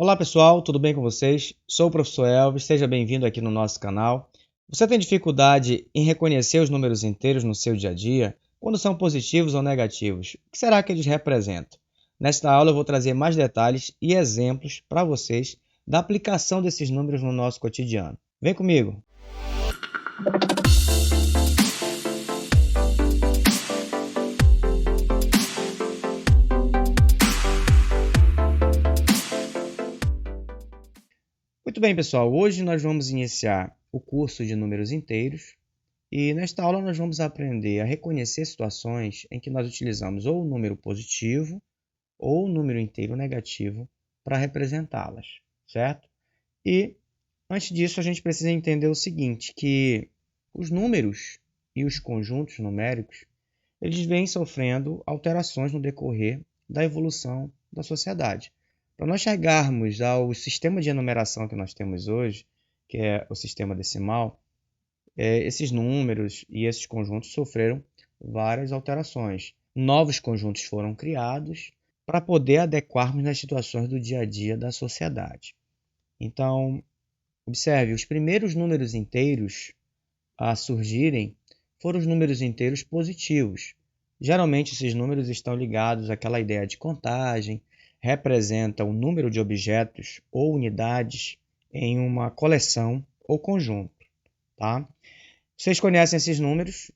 Olá pessoal, tudo bem com vocês? Sou o professor Elvis, seja bem-vindo aqui no nosso canal. Você tem dificuldade em reconhecer os números inteiros no seu dia a dia? Quando são positivos ou negativos? O que será que eles representam? Nesta aula eu vou trazer mais detalhes e exemplos para vocês da aplicação desses números no nosso cotidiano. Vem comigo! Muito bem, pessoal. Hoje nós vamos iniciar o curso de números inteiros e nesta aula nós vamos aprender a reconhecer situações em que nós utilizamos ou o número positivo ou o número inteiro negativo para representá-las, certo? E antes disso a gente precisa entender o seguinte, que os números e os conjuntos numéricos, eles vêm sofrendo alterações no decorrer da evolução da sociedade. Para nós chegarmos ao sistema de enumeração que nós temos hoje, que é o sistema decimal, esses números e esses conjuntos sofreram várias alterações. Novos conjuntos foram criados para poder adequarmos nas situações do dia a dia da sociedade. Então, observe, os primeiros números inteiros a surgirem foram os números inteiros positivos. Geralmente, esses números estão ligados àquela ideia de contagem, representam o número de objetos ou unidades em uma coleção ou conjunto. Tá? Vocês conhecem esses números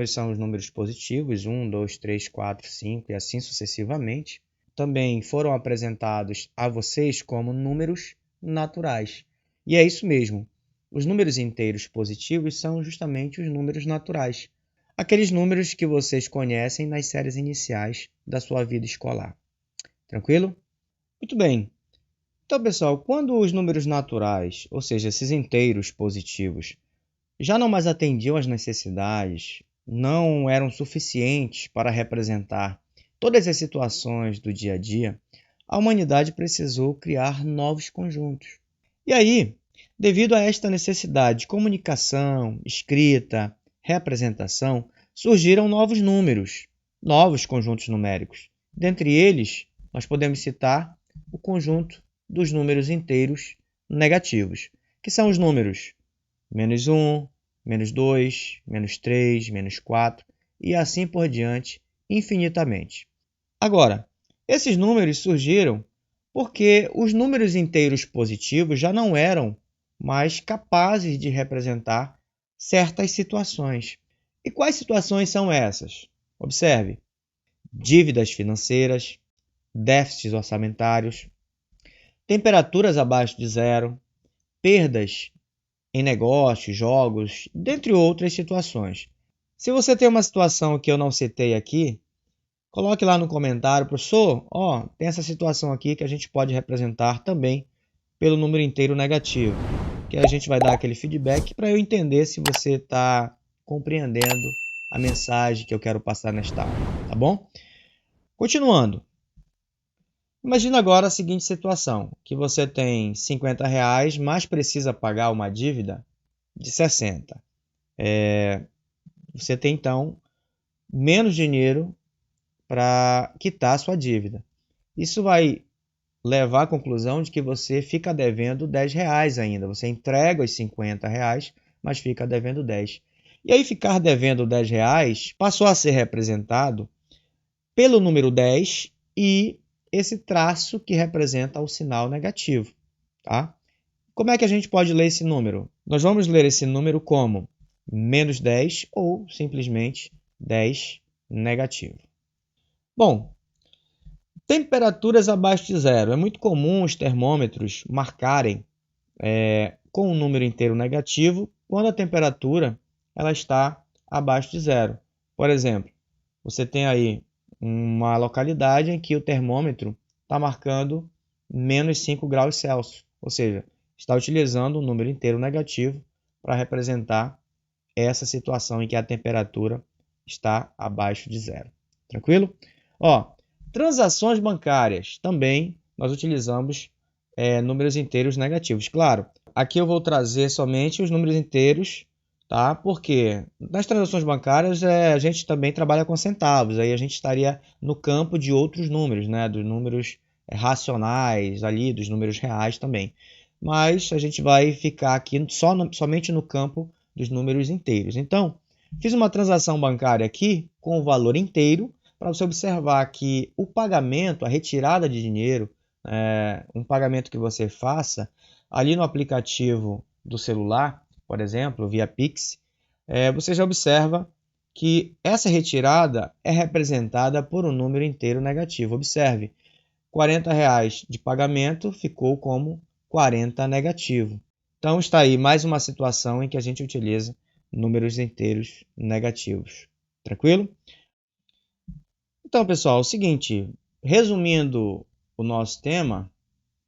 são os números positivos, 1, 2, 3, 4, 5 e assim sucessivamente. Também foram apresentados a vocês como números naturais. E é isso mesmo, os números inteiros positivos são justamente os números naturais, aqueles números que vocês conhecem nas séries iniciais da sua vida escolar. Tranquilo? Muito bem. Então, pessoal, quando os números naturais, ou seja, esses inteiros positivos, já não mais atendiam às necessidades, não eram suficientes para representar todas as situações do dia a dia, a humanidade precisou criar novos conjuntos. E aí, devido a esta necessidade de comunicação, escrita, representação, surgiram novos números, novos conjuntos numéricos. Dentre eles, nós podemos citar o conjunto dos números inteiros negativos, que são os números -1, -2, -3, -4 e assim por diante, infinitamente. Agora, esses números surgiram porque os números inteiros positivos já não eram mais capazes de representar certas situações. E quais situações são essas? Observe: dívidas financeiras, déficits orçamentários, temperaturas abaixo de zero, perdas em negócios, jogos, dentre outras situações. Se você tem uma situação que eu não citei aqui, coloque lá no comentário, professor, tem essa situação aqui que a gente pode representar também pelo número inteiro negativo, que a gente vai dar aquele feedback para eu entender se você está compreendendo a mensagem que eu quero passar nesta aula, tá bom? Continuando. Imagina agora a seguinte situação, que você tem R$50, mas precisa pagar uma dívida de 60. Você tem, então, menos dinheiro para quitar a sua dívida. Isso vai levar à conclusão de que você fica devendo R$10 ainda. Você entrega os R$50, mas fica devendo 10. E aí ficar devendo R$10 passou a ser representado pelo número 10 e esse traço que representa o sinal negativo. Tá? Como é que a gente pode ler esse número? Nós vamos ler esse número como -10 ou simplesmente 10 negativo. Bom, temperaturas abaixo de zero. É muito comum os termômetros marcarem com um número inteiro negativo quando a temperatura ela está abaixo de zero. Por exemplo, você tem aí uma localidade em que o termômetro está marcando -5 graus Celsius, ou seja, está utilizando um número inteiro negativo para representar essa situação em que a temperatura está abaixo de zero. Tranquilo? Transações bancárias, também nós utilizamos números inteiros negativos. Claro, aqui eu vou trazer somente os números inteiros, tá? Porque nas transações bancárias a gente também trabalha com centavos, aí a gente estaria no campo de outros números, né? Dos números racionais ali, dos números reais também. Mas a gente vai ficar aqui somente no campo dos números inteiros. Então, fiz uma transação bancária aqui com o valor inteiro, para você observar que o pagamento, a retirada de dinheiro, um pagamento que você faça ali no aplicativo do celular, por exemplo, via Pix, você já observa que essa retirada é representada por um número inteiro negativo. Observe, R$ 40 de pagamento ficou como 40 negativo. Então está aí mais uma situação em que a gente utiliza números inteiros negativos. Tranquilo? Então, pessoal, é o seguinte, resumindo o nosso tema,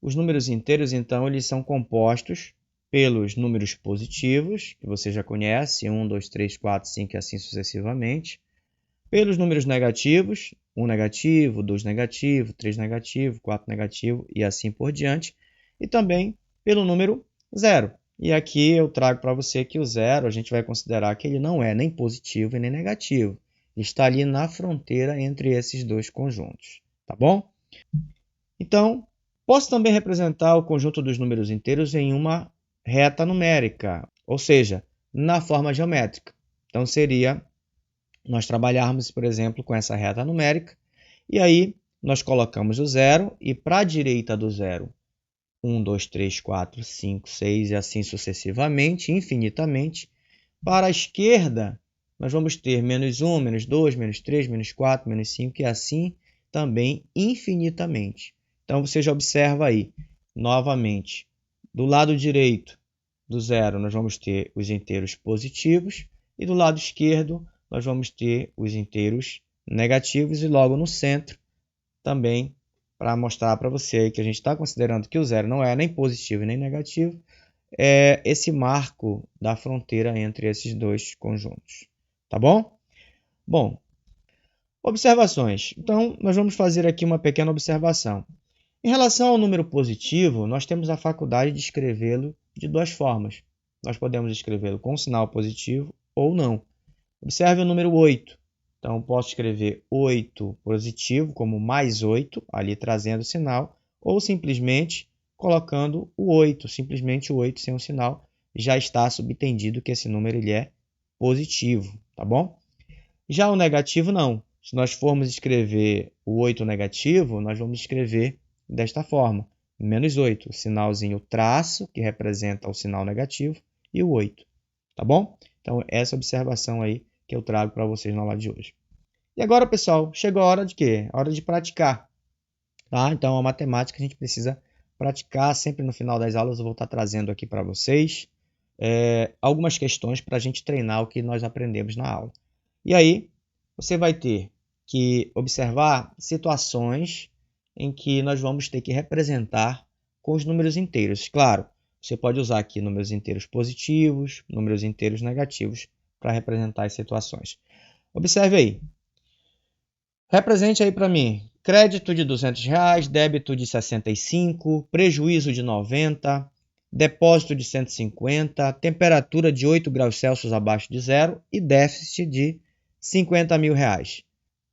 os números inteiros, então, eles são compostos pelos números positivos, que você já conhece, 1, 2, 3, 4, 5 e assim sucessivamente, pelos números negativos, 1 negativo, 2 negativo, 3 negativo, 4 negativo e assim por diante, e também pelo número zero. E aqui eu trago para você que o zero a gente vai considerar que ele não é nem positivo e nem negativo. Está ali na fronteira entre esses dois conjuntos, tá bom? Então, posso também representar o conjunto dos números inteiros em uma reta numérica, ou seja, na forma geométrica. Então, seria nós trabalharmos, por exemplo, com essa reta numérica, e aí nós colocamos o zero, e para a direita do zero, 1, 2, 3, 4, 5, 6 e assim sucessivamente, infinitamente. Para a esquerda, nós vamos ter menos 1, menos 2, menos 3, menos 4, menos 5 e assim também infinitamente. Então, você já observa aí, novamente, do lado direito do zero, nós vamos ter os inteiros positivos e do lado esquerdo, nós vamos ter os inteiros negativos e logo no centro também, para mostrar para você que a gente está considerando que o zero não é nem positivo nem negativo, é esse marco da fronteira entre esses dois conjuntos. Tá bom? Bom, observações. Então, nós vamos fazer aqui uma pequena observação. Em relação ao número positivo, nós temos a faculdade de escrevê-lo de duas formas. Nós podemos escrevê-lo com sinal positivo ou não. Observe o número 8. Então, posso escrever 8 positivo como mais 8, ali trazendo o sinal, ou simplesmente colocando o 8, simplesmente o 8 sem o sinal, já está subentendido que esse número ele é positivo, tá bom? Já o negativo não. Se nós formos escrever o 8 negativo, nós vamos escrever desta forma, menos 8, o sinalzinho traço, que representa o sinal negativo, e o 8, tá bom? Então, essa observação aí que eu trago para vocês na aula de hoje. E agora, pessoal, chegou a hora de quê? A hora de praticar, tá? Então, a matemática a gente precisa praticar, sempre no final das aulas eu vou estar trazendo aqui para vocês algumas questões para a gente treinar o que nós aprendemos na aula. E aí, você vai ter que observar situações em que nós vamos ter que representar com os números inteiros. Claro, você pode usar aqui números inteiros positivos, números inteiros negativos para representar as situações. Observe aí. Represente aí para mim crédito de R$200, débito de 65, prejuízo de 90, depósito de 150, temperatura de 8 graus Celsius abaixo de zero e déficit de R$50 mil.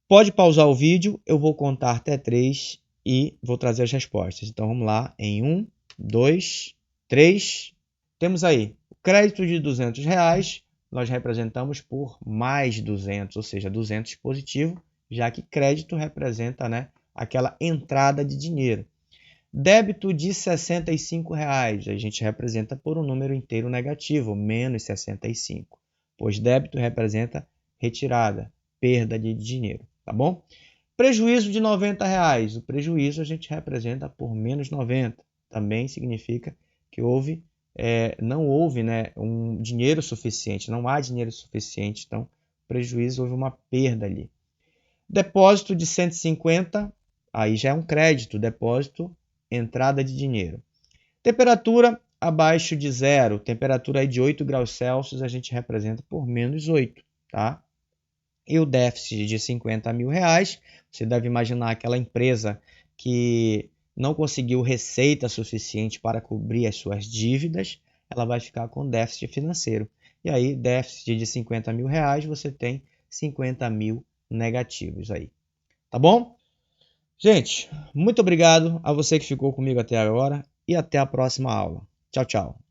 Pode pausar o vídeo, eu vou contar até 3 e vou trazer as respostas. Então vamos lá, em 1, 2, 3. Temos aí o crédito de R$200, nós representamos por mais 200, ou seja, 200 positivo, já que crédito representa, né, aquela entrada de dinheiro. Débito de R$65, a gente representa por um número inteiro negativo, menos 65, pois débito representa retirada, perda de dinheiro, tá bom? Prejuízo de R$90, o prejuízo a gente representa por menos 90, também significa que não houve, né, um dinheiro suficiente, não há dinheiro suficiente, então prejuízo, houve uma perda ali. Depósito de 150, aí já é um crédito, depósito, entrada de dinheiro. Temperatura abaixo de zero, temperatura aí de 8 graus Celsius, a gente representa por menos 8, tá? E o déficit de R$50 mil, você deve imaginar aquela empresa que não conseguiu receita suficiente para cobrir as suas dívidas, ela vai ficar com déficit financeiro. E aí, déficit de R$50 mil, você tem 50 mil negativos aí. Tá bom? Gente, muito obrigado a você que ficou comigo até agora e até a próxima aula. Tchau, tchau.